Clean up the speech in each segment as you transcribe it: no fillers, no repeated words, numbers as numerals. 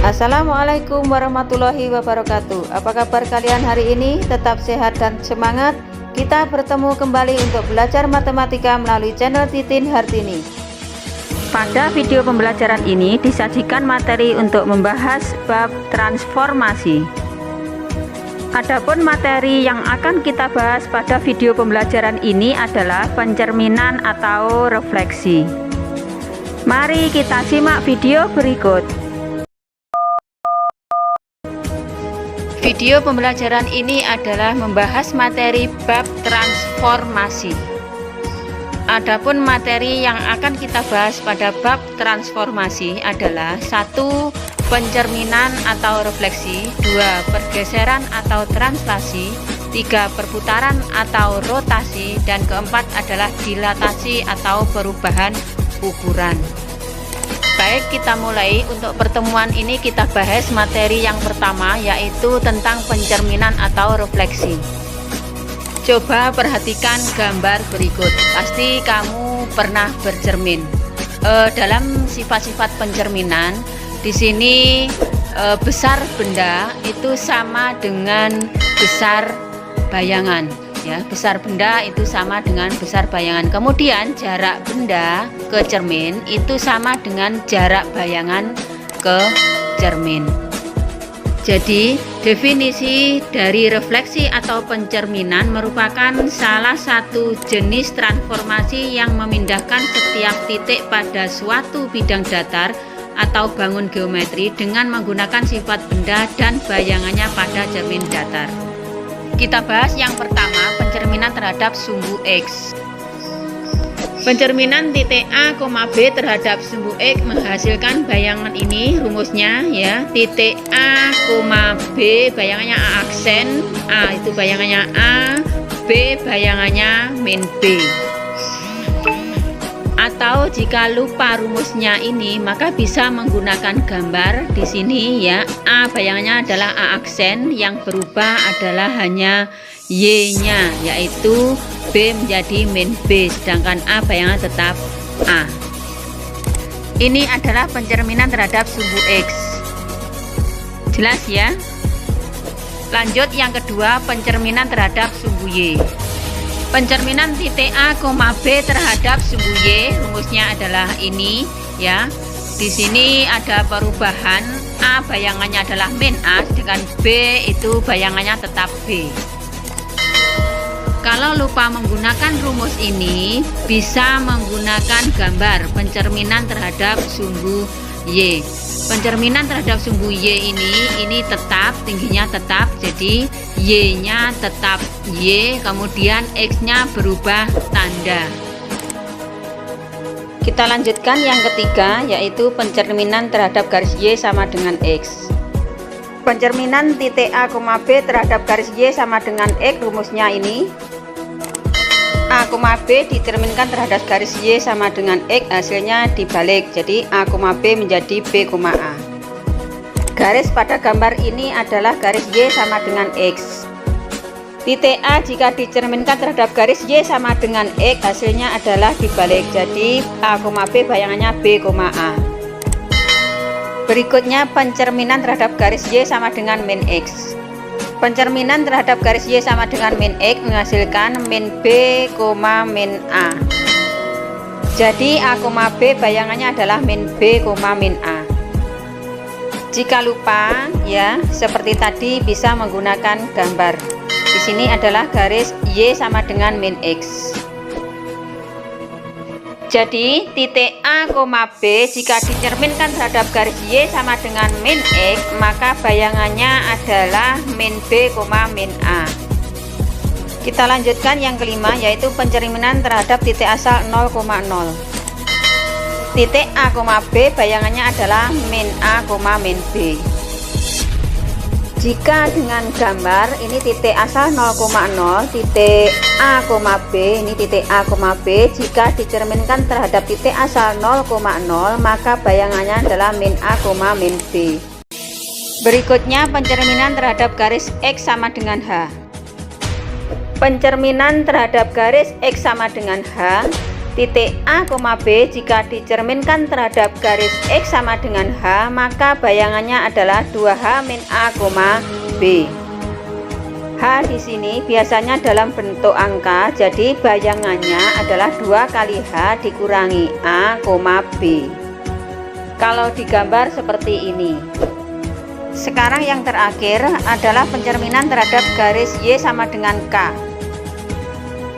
Assalamualaikum warahmatullahi wabarakatuh. Apa kabar kalian hari ini? Tetap sehat dan semangat. Kita bertemu kembali untuk belajar matematika melalui channel Titin Hartini. Pada video pembelajaran ini disajikan materi untuk membahas bab transformasi. Adapun materi yang akan kita bahas pada video pembelajaran ini adalah pencerminan atau refleksi. Mari kita simak video berikut. Video pembelajaran ini adalah membahas materi bab transformasi. Adapun materi yang akan kita bahas pada bab transformasi adalah 1. Pencerminan atau refleksi, 2. Pergeseran atau translasi, 3. Perputaran atau rotasi, dan keempat adalah dilatasi atau perubahan ukuran. Baik, kita mulai. Untuk pertemuan ini kita bahas materi yang pertama, yaitu tentang pencerminan atau refleksi. Coba perhatikan gambar berikut. Pasti kamu pernah bercermin. Dalam sifat-sifat pencerminan, di sini besar benda itu sama dengan besar bayangan. Ya, besar benda itu sama dengan besar bayangan. Kemudian jarak benda ke cermin itu sama dengan jarak bayangan ke cermin. Jadi, definisi dari refleksi atau pencerminan merupakan salah satu jenis transformasi yang memindahkan setiap titik pada suatu bidang datar atau bangun geometri dengan menggunakan sifat benda dan bayangannya pada cermin datar. Kita bahas yang pertama, pencerminan terhadap sumbu X. Pencerminan titik A, B terhadap sumbu X menghasilkan bayangan ini. Rumusnya ya, titik A, B bayangannya A aksen, A itu bayangannya A, B bayangannya min B. Atau jika lupa rumusnya ini, maka bisa menggunakan gambar di sini ya. A bayangannya adalah A aksen, yang berubah adalah hanya Y-nya, yaitu B menjadi min B, sedangkan A bayangan tetap A. Ini adalah pencerminan terhadap sumbu X. Jelas ya? Lanjut yang kedua, pencerminan terhadap sumbu Y. Pencerminan titik A, B terhadap sumbu Y, rumusnya adalah ini ya. Di sini ada perubahan, A bayangannya adalah min A, sedangkan B itu bayangannya tetap B. Kalau lupa menggunakan rumus ini, bisa menggunakan gambar pencerminan terhadap sumbu Y. Pencerminan terhadap sumbu Y ini tetap, tingginya tetap, jadi Y-nya tetap Y, kemudian X-nya berubah tanda. Kita lanjutkan yang ketiga, yaitu pencerminan terhadap garis Y sama dengan X. Pencerminan titik A, B terhadap garis Y sama dengan X, rumusnya ini. A, B dicerminkan terhadap garis Y sama dengan X, hasilnya dibalik, jadi A, B menjadi B, A. Garis pada gambar ini adalah garis Y sama dengan X. Titik A jika dicerminkan terhadap garis Y sama dengan X, hasilnya adalah dibalik, jadi A, B bayangannya B, A. Berikutnya pencerminan terhadap garis Y sama dengan min X. Pencerminan terhadap garis Y sama dengan min X menghasilkan min B, min A. Jadi A, B bayangannya adalah min B, min A. Jika lupa ya, seperti tadi bisa menggunakan gambar. Di sini adalah garis Y sama dengan min X. Jadi titik A, B jika dicerminkan terhadap garis Y sama dengan min X, maka bayangannya adalah min B, min A. Kita lanjutkan yang kelima, yaitu pencerminan terhadap titik asal 0,0. Titik A, B bayangannya adalah min A, min B. Jika dengan gambar ini titik asal 0,0, titik A, B, ini titik A, B, jika dicerminkan terhadap titik asal 0,0, maka bayangannya adalah min A, min B. Berikutnya pencerminan terhadap garis X sama dengan H. Pencerminan terhadap garis X sama dengan H Titik A, B jika dicerminkan terhadap garis X sama dengan H, maka bayangannya adalah 2H min A, B. H di sini biasanya dalam bentuk angka, jadi bayangannya adalah 2 kali H dikurangi A, B. Kalau digambar seperti ini. Sekarang yang terakhir adalah pencerminan terhadap garis Y sama dengan K.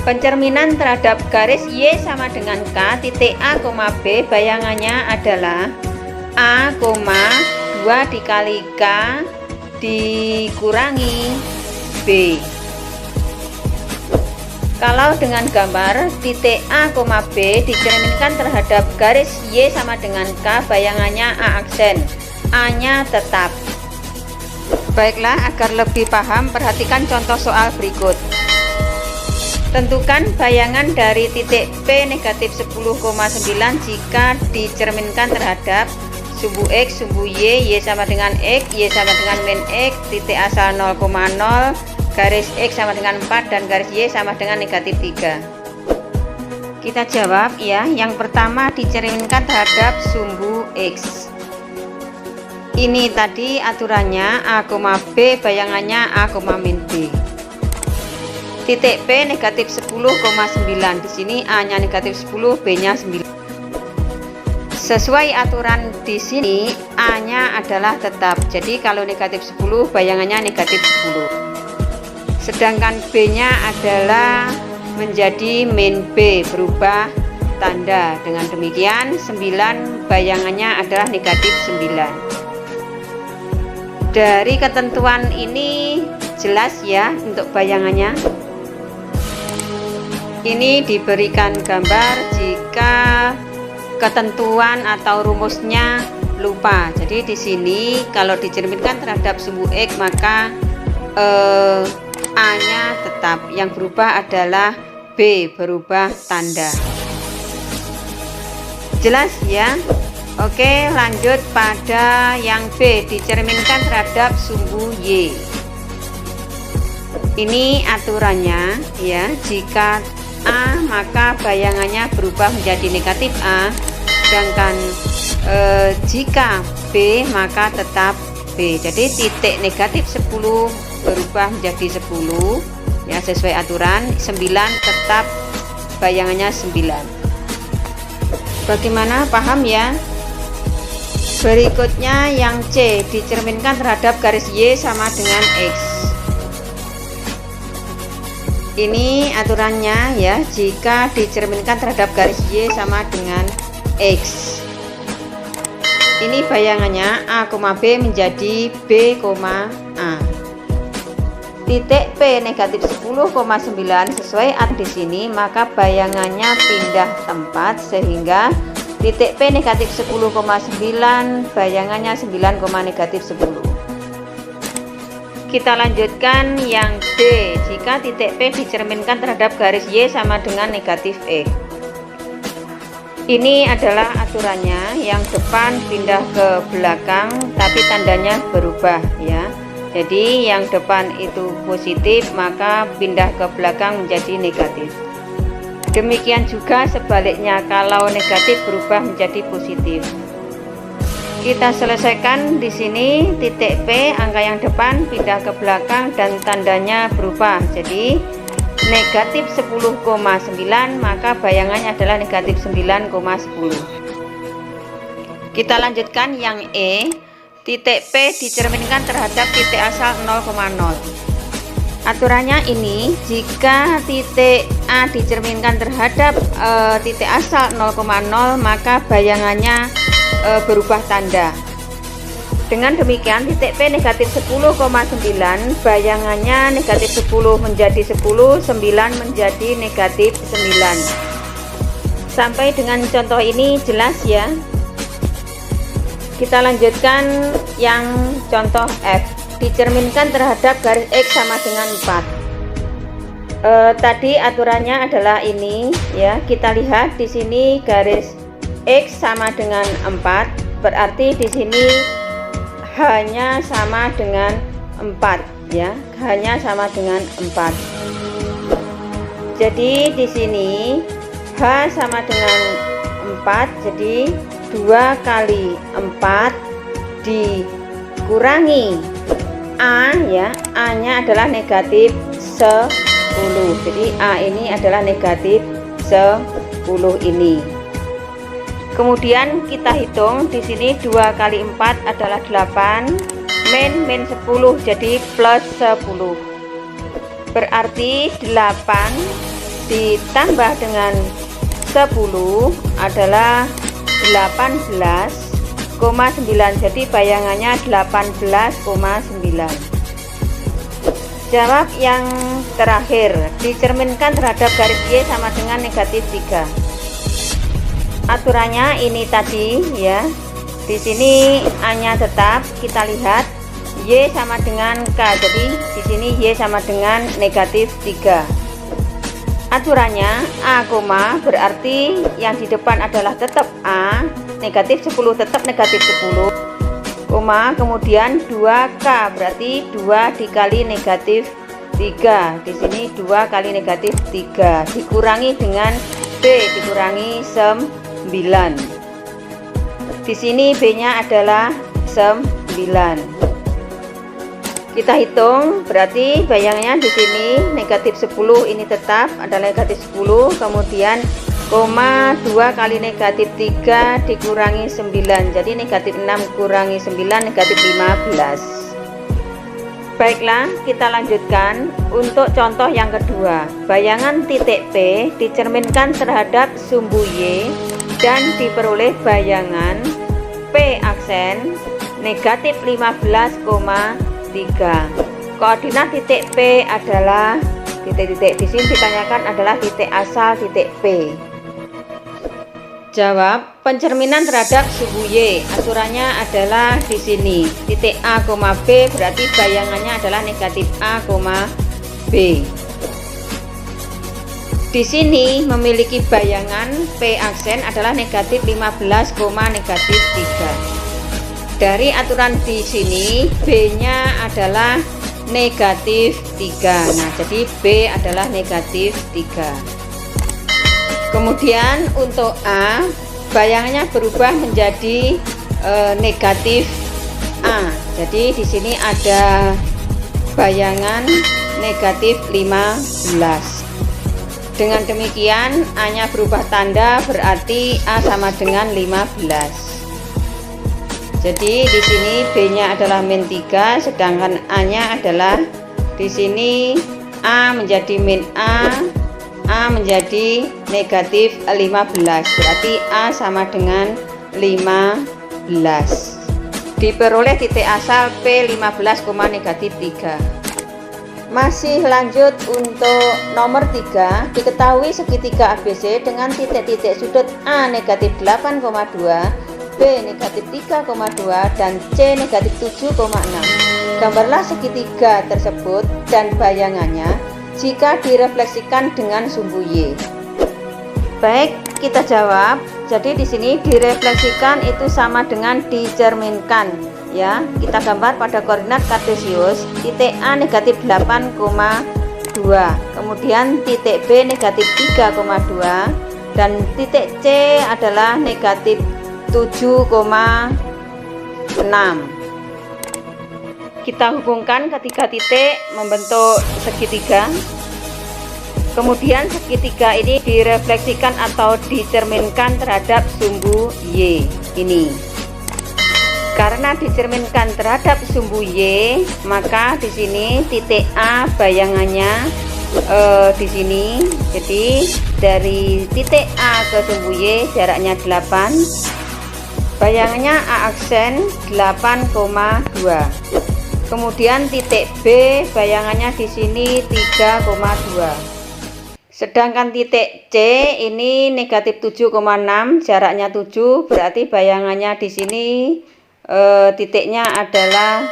Pencerminan terhadap garis Y sama dengan K, titik A, B bayangannya adalah A, 2 dikali K dikurangi B. Kalau dengan gambar titik A, B dicerminkan terhadap garis Y sama dengan K, bayangannya A aksen, A-nya tetap. Baiklah, agar lebih paham, perhatikan contoh soal berikut. Tentukan bayangan dari titik P negatif 10,9 jika dicerminkan terhadap sumbu X, sumbu Y sama dengan X, Y sama dengan min X, titik asal 0,0, garis X sama dengan 4, dan garis Y sama dengan negatif 3. Kita jawab ya, yang pertama dicerminkan terhadap sumbu X. Ini tadi aturannya A, B, bayangannya A, min B. Titik P negatif 10,9, di sini A-nya negatif 10, B-nya 9. Sesuai aturan di sini A-nya adalah tetap. Jadi kalau negatif 10 bayangannya negatif 10. Sedangkan B-nya adalah menjadi min B, berubah tanda. Dengan demikian 9 bayangannya adalah negatif 9. Dari ketentuan ini jelas ya untuk bayangannya. Ini diberikan gambar jika ketentuan atau rumusnya lupa. Jadi di sini kalau dicerminkan terhadap sumbu X, maka A-nya tetap. Yang berubah adalah B, berubah tanda. Jelas ya? Oke, lanjut pada yang B, dicerminkan terhadap sumbu Y. Ini aturannya ya, jika A maka bayangannya berubah menjadi negatif A, sedangkan jika B maka tetap B. Jadi titik negatif 10 berubah menjadi 10 ya, sesuai aturan. 9 tetap bayangannya 9. Bagaimana, paham ya? Berikutnya yang C, dicerminkan terhadap garis Y sama dengan X. Ini aturannya ya, jika dicerminkan terhadap garis Y sama dengan X. Ini bayangannya A, B menjadi B, A. Titik P negatif 10,9 sesuai di sini, maka bayangannya pindah tempat sehingga titik P negatif 10,9 bayangannya 9, negatif 10. Kita lanjutkan yang D, jika titik P dicerminkan terhadap garis Y sama dengan negatif E. Ini adalah aturannya, yang depan pindah ke belakang tapi tandanya berubah ya. Jadi yang depan itu positif, maka pindah ke belakang menjadi negatif. Demikian juga sebaliknya, kalau negatif berubah menjadi positif. Kita selesaikan di sini titik P, angka yang depan pindah ke belakang dan tandanya berubah. Jadi negatif 10,9, maka bayangannya adalah negatif 9,10. Kita lanjutkan yang E, titik P dicerminkan terhadap titik asal 0,0. Aturannya ini, jika titik A dicerminkan terhadap titik asal 0,0, maka bayangannya berubah tanda. Dengan demikian titik P negatif 10,9 bayangannya negatif 10 menjadi 10, 9 menjadi negatif 9. Sampai dengan contoh ini jelas ya. Kita lanjutkan yang contoh F, dicerminkan terhadap garis X sama dengan 4. Tadi aturannya adalah ini ya, kita lihat di sini garis X sama dengan 4, berarti di sini hanya sama dengan 4 ya, hanya sama dengan 4. Jadi di sini H sama dengan 4, jadi 2 kali 4 dikurangi A ya, A nya adalah negatif 10, jadi A ini adalah negatif 10 ini. Kemudian kita hitung di sini 2 kali 4 adalah 8, min 10 jadi plus 10. Berarti 8 ditambah dengan 10 adalah 18,9, jadi bayangannya 18,9. Jawab yang terakhir, dicerminkan terhadap garis Y sama dengan negatif 3. Aturannya ini tadi ya. Di sini A-nya tetap, kita lihat Y sama dengan K. Jadi di sini Y sama dengan negatif 3. Aturannya A, berarti yang di depan adalah tetap A, negatif 10 tetap negatif 10, kemudian 2K berarti 2 dikali negatif 3. Di sini 2 kali negatif 3 dikurangi dengan B dikurangi 9. Di sini B-nya adalah 9. Kita hitung, berarti bayangannya di sini negatif 10 ini tetap adalah negatif 10, kemudian 2 kali negatif 3 dikurangi 9, jadi negatif 6 kurangi 9 negatif 15. Baiklah, kita lanjutkan untuk contoh yang kedua. Bayangan titik P dicerminkan terhadap sumbu Y dan diperoleh bayangan P aksen negatif 15,3. Koordinat titik P adalah titik-titik di sini ditanyakan adalah titik asal titik P. Jawab, pencerminan terhadap sumbu Y. Aturannya adalah di sini titik A, B berarti bayangannya adalah negatif A, B. Di sini memiliki bayangan P aksen adalah negatif 15, negatif 3. Dari aturan di sini B-nya adalah negatif 3. Nah, jadi B adalah negatif 3. Kemudian untuk A, bayangannya berubah menjadi negatif A. Jadi di sini ada bayangan negatif 15. Dengan demikian A-nya berubah tanda, berarti A sama dengan 15. Jadi di sini B-nya adalah min 3, sedangkan A-nya adalah di sini A menjadi min A menjadi negatif 15. Berarti A sama dengan 15. Diperoleh titik asal P 15, negatif 3. Masih lanjut untuk nomor 3. Diketahui segitiga ABC dengan titik-titik sudut A negatif 8,2, B negatif 3,2 dan C negatif 7,6. Gambarlah segitiga tersebut dan bayangannya jika direfleksikan dengan sumbu Y. Baik, kita jawab. Jadi di sini direfleksikan itu sama dengan dicerminkan ya. Kita gambar pada koordinat kartesius, titik A negatif 8,2, kemudian titik B negatif 3,2 dan titik C adalah negatif 7,6. Kita hubungkan ketiga titik membentuk segitiga. Kemudian segitiga ini direfleksikan atau dicerminkan terhadap sumbu Y ini. Karena dicerminkan terhadap sumbu Y, maka di sini titik A bayangannya di sini. Jadi dari titik A ke sumbu Y jaraknya 8. Bayangannya A aksen 8,2. Kemudian titik B bayangannya di sini 3,2. Sedangkan titik C ini negatif 7,6, jaraknya 7, berarti bayangannya di sini titiknya adalah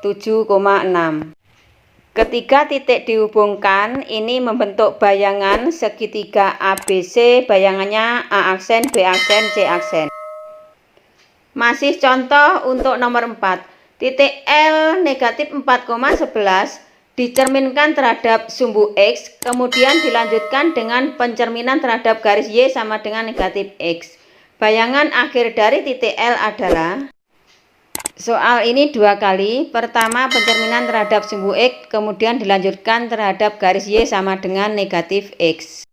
7,6. Ketiga titik dihubungkan ini membentuk bayangan segitiga ABC, bayangannya A aksen, B aksen, C aksen. Masih contoh untuk nomor 4. Titik L negatif 4,11 dicerminkan terhadap sumbu X, kemudian dilanjutkan dengan pencerminan terhadap garis Y sama dengan negatif X. Bayangan akhir dari titik L adalah, soal ini dua kali, pertama pencerminan terhadap sumbu X, kemudian dilanjutkan terhadap garis Y sama dengan negatif X.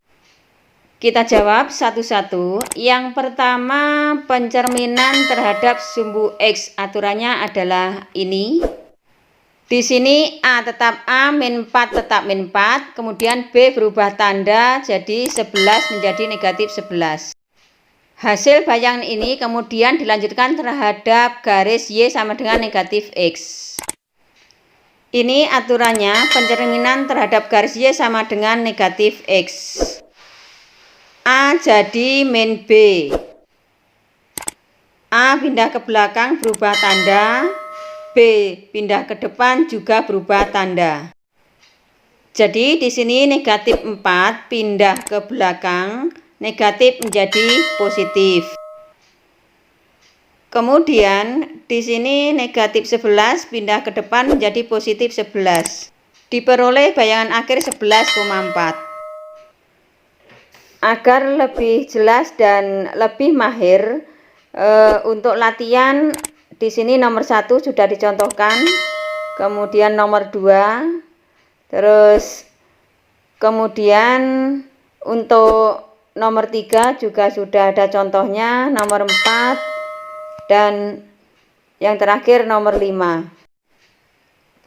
Kita jawab satu-satu. Yang pertama, pencerminan terhadap sumbu X, aturannya adalah ini. Di sini A tetap A, min 4 tetap min 4, kemudian B berubah tanda jadi 11 menjadi negatif 11. Hasil bayangan ini kemudian dilanjutkan terhadap garis Y sama dengan negatif X. Ini aturannya, pencerminan terhadap garis Y sama dengan negatif X. A jadi min B. A pindah ke belakang berubah tanda, B pindah ke depan juga berubah tanda. Jadi di sini negatif 4 pindah ke belakang, negatif menjadi positif. Kemudian di sini negatif 11 pindah ke depan menjadi positif 11. Diperoleh bayangan akhir 11,4. Agar lebih jelas dan lebih mahir, untuk latihan di sini nomor 1 sudah dicontohkan, kemudian nomor 2, terus kemudian untuk nomor 3 juga sudah ada contohnya, nomor 4, dan yang terakhir nomor 5.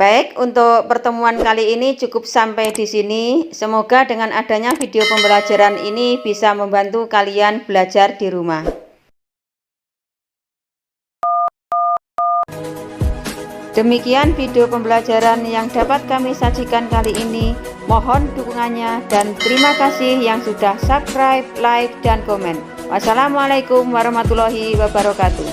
Baik, untuk pertemuan kali ini cukup sampai di sini. Semoga dengan adanya video pembelajaran ini bisa membantu kalian belajar di rumah. Demikian video pembelajaran yang dapat kami sajikan kali ini. Mohon dukungannya dan terima kasih yang sudah subscribe, like, dan komen. Wassalamualaikum warahmatullahi wabarakatuh.